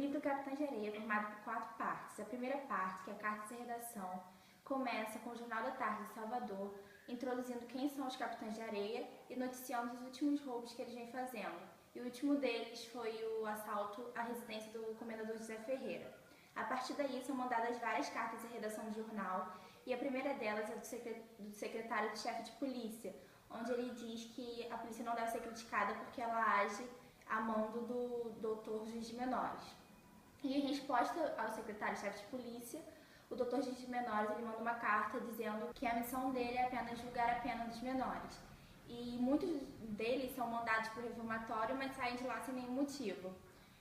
livro Capitães de Areia é formado por 4 partes. A primeira parte, que é a carta de redação, começa com o Jornal da Tarde de Salvador, introduzindo quem são os Capitães de Areia e noticiando os últimos roubos que eles vêm fazendo. E o último deles foi o assalto à residência do comendador José Ferreira. A partir daí são mandadas várias cartas de redação do jornal, e a primeira delas é do secretário de chefe de polícia, onde ele diz que a polícia não deve ser criticada porque ela age a mando do doutor juiz de menores. E em resposta ao secretário-chefe de polícia, o doutor juiz de menores ele manda uma carta dizendo que a missão dele é apenas julgar a pena dos menores. E muitos deles são mandados para o reformatório, mas saem de lá sem nenhum motivo.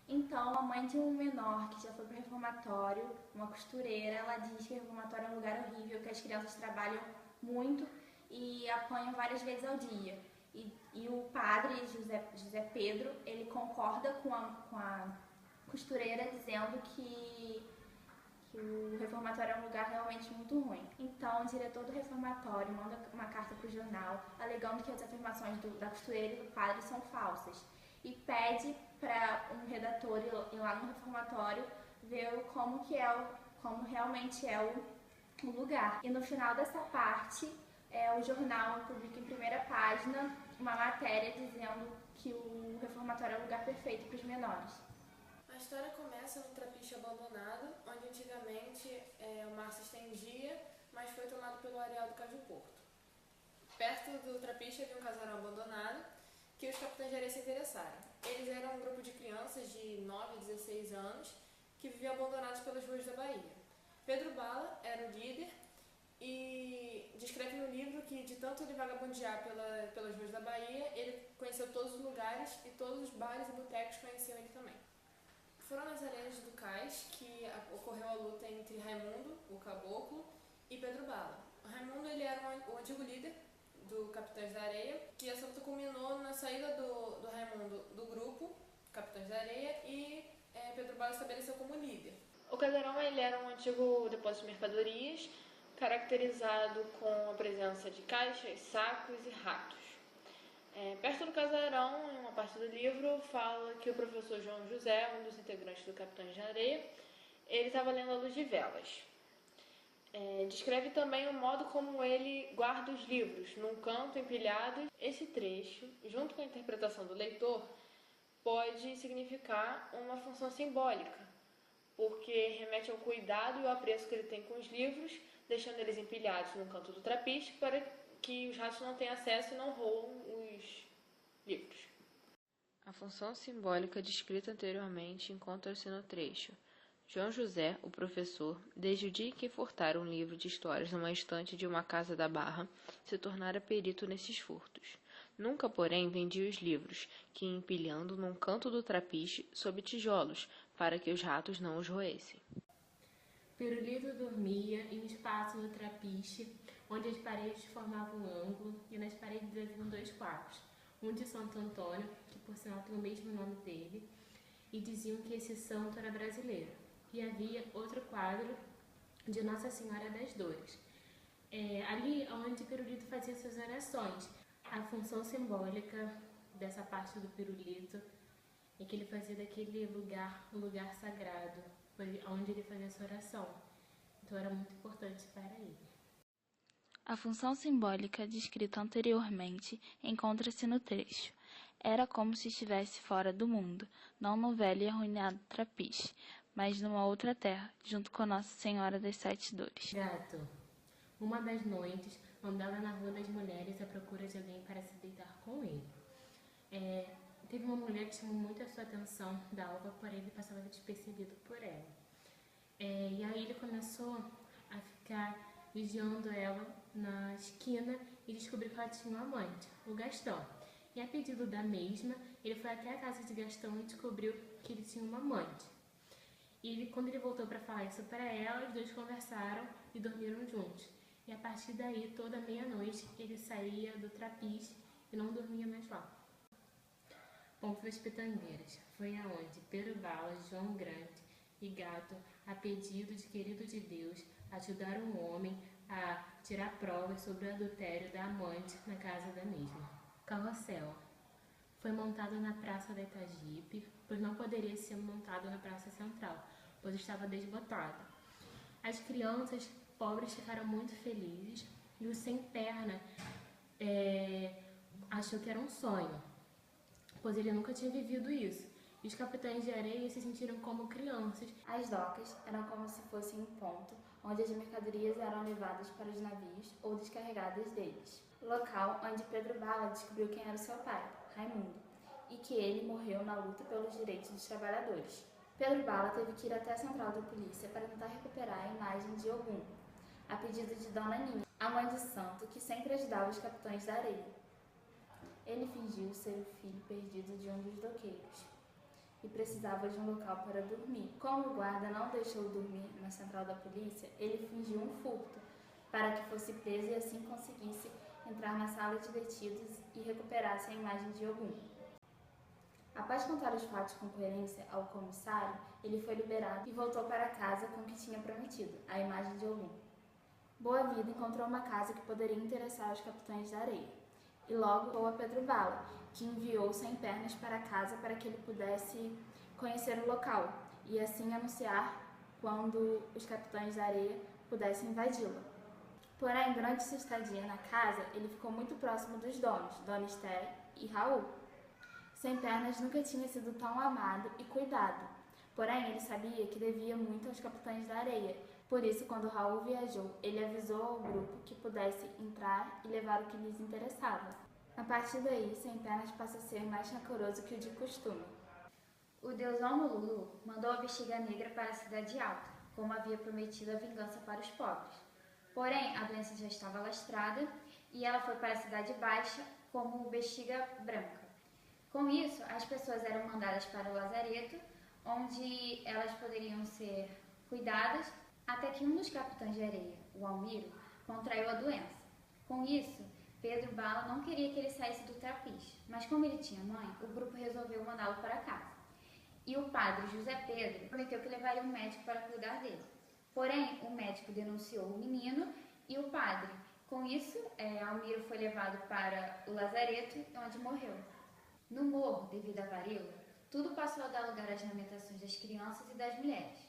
Então, a mãe de um menor que já foi para o reformatório, uma costureira, ela diz que o reformatório é um lugar horrível, que as crianças trabalham muito e apanham várias vezes ao dia. E o padre José Pedro, ele concorda com a costureira dizendo que o reformatório é um lugar realmente muito ruim. Então, o diretor do reformatório manda uma carta para o jornal alegando que as afirmações da costureira e do padre são falsas e pede para um redator ir lá no reformatório ver como realmente é o lugar. E no final dessa parte, o jornal publica em primeira página uma matéria dizendo que o reformatório é o lugar perfeito para os menores. A história começa num trapiche abandonado, onde antigamente o mar se estendia, mas foi tomado pelo areal do Caju Porto. Perto do trapiche havia um casarão abandonado que os capitães de areia se interessaram. Eles eram um grupo de crianças de 9 a 16 anos que viviam abandonados pelas ruas da Bahia. Pedro Bala era o líder e descreve no livro que, de tanto ele vagabundear pelas ruas da Bahia, ele conheceu todos os lugares e todos os bares e botecos conheciam ele também. Foram nas areias do cais que ocorreu a luta entre Raimundo, o caboclo, e Pedro Bala. O Raimundo ele era o antigo líder do Capitães da Areia, que essa luta culminou na saída do Raimundo do grupo Capitães da Areia e Pedro Bala estabeleceu como líder. O casarão ele era um antigo depósito de mercadorias, caracterizado com a presença de caixas, sacos e ratos. Perto do casarão, em uma parte do livro, fala que o professor João José, um dos integrantes do Capitães de Areia, ele estava lendo à luz de velas. Descreve também o modo como ele guarda os livros, num canto empilhado. Esse trecho, junto com a interpretação do leitor, pode significar uma função simbólica, porque remete ao cuidado e ao apreço que ele tem com os livros, deixando eles empilhados num canto do trapiche para que os ratos não tenham acesso e não roubam os livros. A função simbólica descrita anteriormente encontra-se no trecho. João José, o professor, desde o dia em que furtara um livro de histórias numa estante de uma casa da Barra, se tornara perito nesses furtos. Nunca, porém, vendia os livros, que ia empilhando num canto do trapiche sob tijolos, para que os ratos não os roessem. Pirulito dormia em um espaço no trapiche, onde as paredes formavam um ângulo e nas paredes haviam 2 quadros, um de Santo Antônio, que por sinal tem o mesmo nome dele, e diziam que esse santo era brasileiro. E havia outro quadro de Nossa Senhora das Dores, ali onde Pirulito fazia suas orações. A função simbólica dessa parte do Pirulito é que ele fazia daquele lugar um lugar sagrado, onde ele fazia sua oração. Então era muito importante para ele. A função simbólica descrita anteriormente encontra-se no trecho. Era como se estivesse fora do mundo, não no velho e arruinado trapiche, mas numa outra terra, junto com Nossa Senhora das 7 Dores. Gato. Uma das noites, andava na Rua das Mulheres à procura de alguém para se deitar com ele. Teve uma mulher que chamou muito a sua atenção da alva, porém ele passava despercebido por ela. E aí ele começou a ficar vigiando ela na esquina e descobriu que ela tinha um amante, o Gastão. E a pedido da mesma, ele foi até a casa de Gastão e descobriu que ele tinha uma amante. E quando ele voltou para falar isso para ela, os dois conversaram e dormiram juntos. E a partir daí, toda meia-noite, ele saía do trapiche e não dormia mais lá. Ponto das Pitangueiras foi aonde Pedro Bala, João Grande e Gato, a pedido de querido de Deus, ajudaram o homem a tirar provas sobre o adultério da amante na casa da mesma. Carrossel foi montado na Praça da Itagipe, pois não poderia ser montado na Praça Central, pois estava desbotado. As crianças pobres ficaram muito felizes e o sem perna achou que era um sonho, pois ele nunca tinha vivido isso. E os capitães de areia se sentiram como crianças. As docas eram como se fossem um ponto onde as mercadorias eram levadas para os navios ou descarregadas deles. Local onde Pedro Bala descobriu quem era o seu pai, Raimundo, e que ele morreu na luta pelos direitos dos trabalhadores. Pedro Bala teve que ir até a central da polícia para tentar recuperar a imagem de Ogum, a pedido de Dona Nina, a mãe de santo que sempre ajudava os capitães da areia. Ele fingiu ser o filho perdido de um dos doqueiros e precisava de um local para dormir. Como o guarda não deixou dormir na central da polícia, ele fingiu um furto para que fosse preso e assim conseguisse entrar na sala de detidos e recuperasse a imagem de Ogum. Após contar os fatos com coerência ao comissário, ele foi liberado e voltou para casa com o que tinha prometido, a imagem de Ogum. Boa Vida encontrou uma casa que poderia interessar aos capitães da areia, e logo foi a Pedro Bala, que enviou Sem Pernas para casa para que ele pudesse conhecer o local e assim anunciar quando os capitães da areia pudessem invadi-la. Porém, durante sua estadia na casa, ele ficou muito próximo dos donos, Dona Esther e Raul. Sem Pernas nunca tinha sido tão amado e cuidado, porém ele sabia que devia muito aos capitães da areia. Por isso, quando Raul viajou, ele avisou ao grupo que pudesse entrar e levar o que lhes interessava. A partir daí, Sem Pernas passa a ser mais rancoroso que o de costume. O deus Honolulu mandou a Bexiga Negra para a Cidade Alta, como havia prometido a vingança para os pobres. Porém, a doença já estava lastrada e ela foi para a Cidade Baixa como Bexiga Branca. Com isso, as pessoas eram mandadas para o lazareto, onde elas poderiam ser cuidadas, até que um dos capitães de areia, o Almiro, contraiu a doença. Com isso, Pedro Bala não queria que ele saísse do trapiche, mas como ele tinha mãe, o grupo resolveu mandá-lo para casa. E o padre José Pedro prometeu que levaria um médico para cuidar dele. Porém, o médico denunciou o menino e o padre. Com isso, Almiro foi levado para o lazareto, onde morreu. No morro, devido à varíola, tudo passou a dar lugar às lamentações das crianças e das mulheres.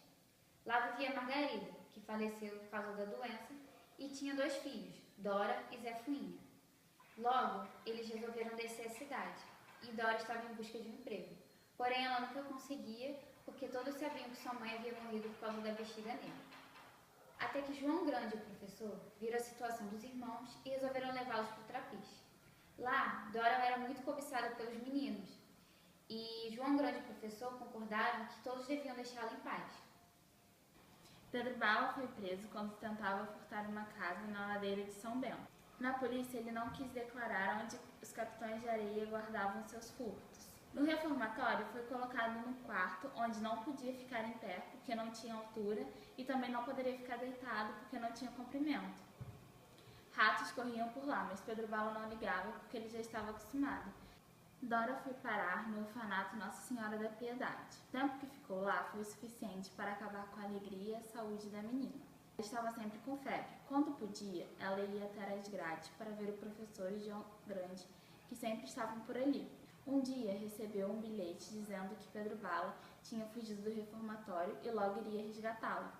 Lá vivia Margarida, que faleceu por causa da doença, e tinha 2 filhos, Dora e Zé Fuinha. Logo, eles resolveram descer a cidade, e Dora estava em busca de um emprego. Porém, ela nunca conseguia, porque todos sabiam que sua mãe havia morrido por causa da Bexiga Negra. Até que João Grande, o professor, viram a situação dos irmãos e resolveram levá-los para o trapiche. Lá, Dora era muito cobiçada pelos meninos, e João Grande e o professor concordaram que todos deviam deixá-la em paz. Pedro Bala foi preso quando tentava furtar uma casa na ladeira de São Bento. Na polícia, ele não quis declarar onde os capitães de areia guardavam seus furtos. No reformatório, foi colocado num quarto onde não podia ficar em pé porque não tinha altura e também não poderia ficar deitado porque não tinha comprimento. Ratos corriam por lá, mas Pedro Bala não ligava porque ele já estava acostumado. Dora foi parar no orfanato Nossa Senhora da Piedade. O tempo que ficou lá foi o suficiente para acabar com a alegria e a saúde da menina. Ela estava sempre com febre. Quando podia, ela ia até as grades para ver o professor e João Grande, que sempre estavam por ali. Um dia recebeu um bilhete dizendo que Pedro Bala tinha fugido do reformatório e logo iria resgatá-lo.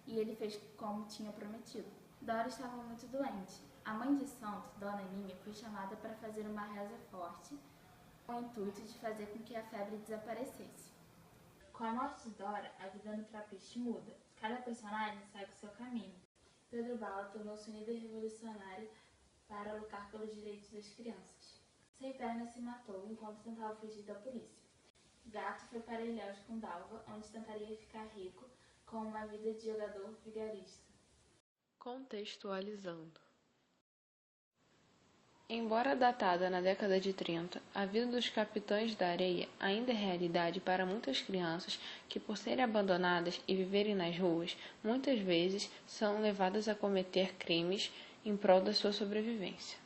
E ele fez como tinha prometido. Dora estava muito doente. A mãe de santo, Dona Ninha, foi chamada para fazer uma reza forte com o intuito de fazer com que a febre desaparecesse. Com a morte de Dora, a vida no trapiche muda. Cada personagem segue o seu caminho. Pedro Bala tornou-se um líder revolucionário para lutar pelos direitos das crianças. Sem Pernas se matou enquanto tentava fugir da polícia. Gato foi para Ilhéus com Dalva, onde tentaria ficar rico com uma vida de jogador vigarista. Contextualizando. Embora datada na década de 30, a vida dos capitães da areia ainda é realidade para muitas crianças que, por serem abandonadas e viverem nas ruas, muitas vezes são levadas a cometer crimes em prol da sua sobrevivência.